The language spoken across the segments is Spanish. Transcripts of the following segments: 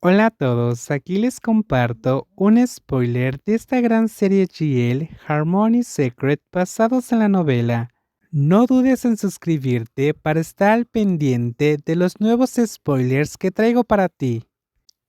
Hola a todos, aquí les comparto un spoiler de esta gran serie GL Harmony Secret basados en la novela. No dudes en suscribirte para estar al pendiente de los nuevos spoilers que traigo para ti.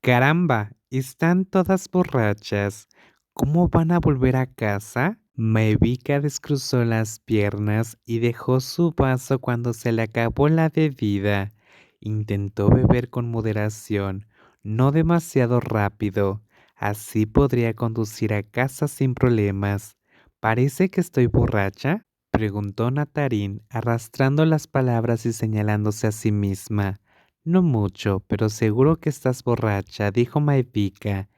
Caramba, están todas borrachas. ¿Cómo van a volver a casa? Maevika descruzó las piernas y dejó su vaso cuando se le acabó la bebida. Intentó beber con moderación, no demasiado rápido. Así podría conducir a casa sin problemas. ¿Parece que estoy borracha?, preguntó Natarín, arrastrando las palabras y señalándose a sí misma. No mucho, pero seguro que estás borracha, dijo Maevika.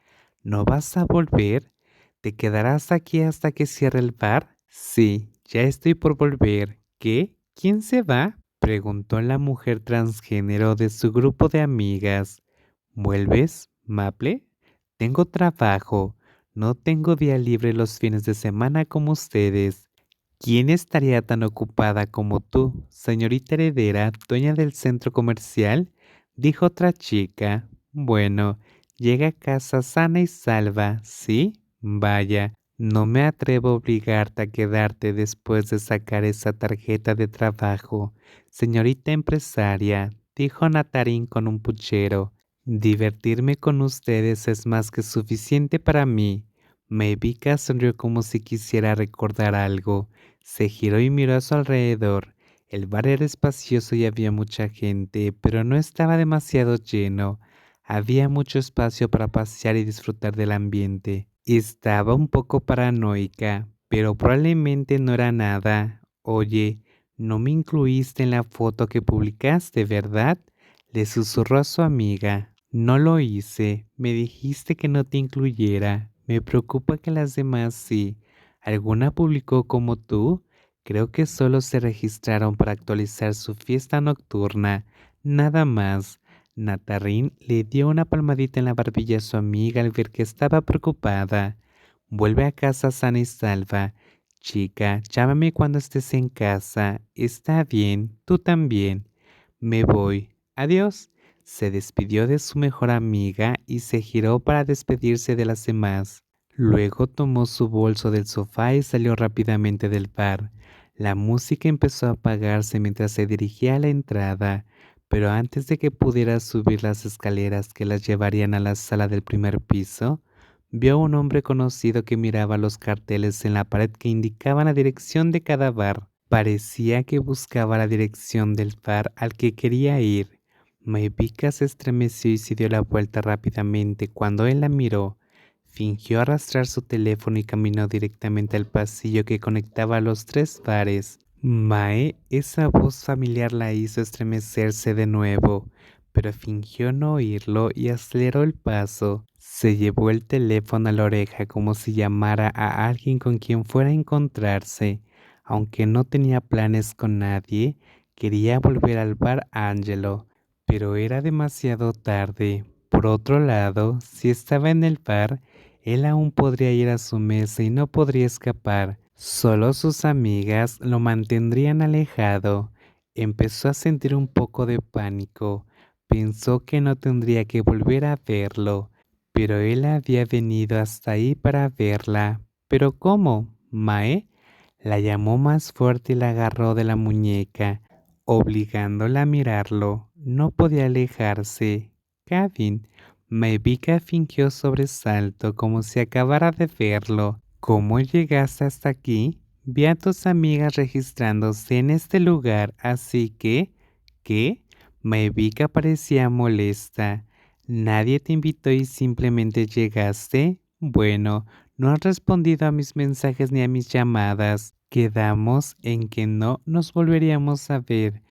¿No vas a volver? ¿Te quedarás aquí hasta que cierre el bar? Sí, ya estoy por volver. ¿Qué? ¿Quién se va?, preguntó la mujer transgénero de su grupo de amigas. ¿Vuelves, Maple? Tengo trabajo. No tengo día libre los fines de semana como ustedes. ¿Quién estaría tan ocupada como tú, señorita heredera, dueña del centro comercial?, dijo otra chica. Bueno, llega a casa sana y salva, ¿sí? Vaya, no me atrevo a obligarte a quedarte después de sacar esa tarjeta de trabajo, señorita empresaria, dijo Natarín con un puchero. Divertirme con ustedes es más que suficiente para mí. Maevika sonrió como si quisiera recordar algo. Se giró y miró a su alrededor. El bar era espacioso y había mucha gente, pero no estaba demasiado lleno. Había mucho espacio para pasear y disfrutar del ambiente. Estaba un poco paranoica, pero probablemente no era nada. Oye, no me incluiste en la foto que publicaste, ¿verdad?, le susurró a su amiga. No lo hice. Me dijiste que no te incluyera. Me preocupa que las demás sí. ¿Alguna publicó como tú? Creo que solo se registraron para actualizar su fiesta nocturna. Nada más. Natarín le dio una palmadita en la barbilla a su amiga al ver que estaba preocupada. Vuelve a casa sana y salva. Chica, llámame cuando estés en casa. Está bien, tú también. Me voy. Adiós. Se despidió de su mejor amiga y se giró para despedirse de las demás. Luego tomó su bolso del sofá y salió rápidamente del bar. La música empezó a apagarse mientras se dirigía a la entrada, pero antes de que pudiera subir las escaleras que las llevarían a la sala del primer piso, vio a un hombre conocido que miraba los carteles en la pared que indicaban la dirección de cada bar. Parecía que buscaba la dirección del bar al que quería ir. Maevika se estremeció y se dio la vuelta rápidamente cuando él la miró. Fingió arrastrar su teléfono y caminó directamente al pasillo que conectaba a los tres bares. Mae, esa voz familiar la hizo estremecerse de nuevo, pero fingió no oírlo y aceleró el paso. Se llevó el teléfono a la oreja como si llamara a alguien con quien fuera a encontrarse. Aunque no tenía planes con nadie, quería volver al bar Angelo, pero era demasiado tarde. Por otro lado, si estaba en el bar, él aún podría ir a su mesa y no podría escapar. Solo sus amigas lo mantendrían alejado. Empezó a sentir un poco de pánico. Pensó que no tendría que volver a verlo, pero él había venido hasta ahí para verla. ¿Pero cómo, Mae? La llamó más fuerte y la agarró de la muñeca, obligándola a mirarlo. No podía alejarse. Gavin. Maevika fingió sobresalto como si acabara de verlo. ¿Cómo llegaste hasta aquí? Vi a tus amigas registrándose en este lugar, así que... ¿Qué? Maevika parecía molesta. ¿Nadie te invitó y simplemente llegaste? Bueno, no has respondido a mis mensajes ni a mis llamadas. Quedamos en que no nos volveríamos a ver.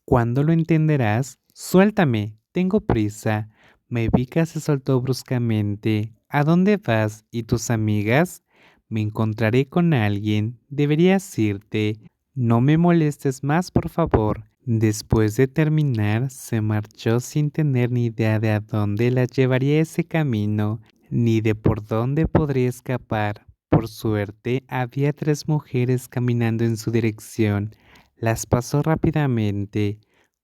¿Cuándo lo entenderás? Suéltame, tengo prisa. Maevika se soltó bruscamente. ¿A dónde vas? ¿Y tus amigas? Me encontraré con alguien. Deberías irte. No me molestes más, por favor. Después de terminar, se marchó sin tener ni idea de a dónde la llevaría ese camino, ni de por dónde podría escapar. Por suerte, había tres mujeres caminando en su dirección. Las pasó rápidamente.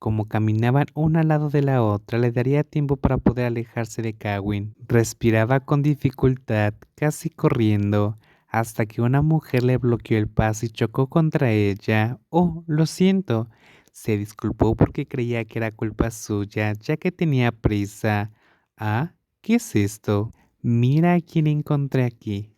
Como caminaban una al lado de la otra, le daría tiempo para poder alejarse de Kawin. Respiraba con dificultad, casi corriendo, hasta que una mujer le bloqueó el paso y chocó contra ella. Oh, lo siento. Se disculpó porque creía que era culpa suya, ya que tenía prisa. Ah, ¿qué es esto? Mira a quién encontré aquí.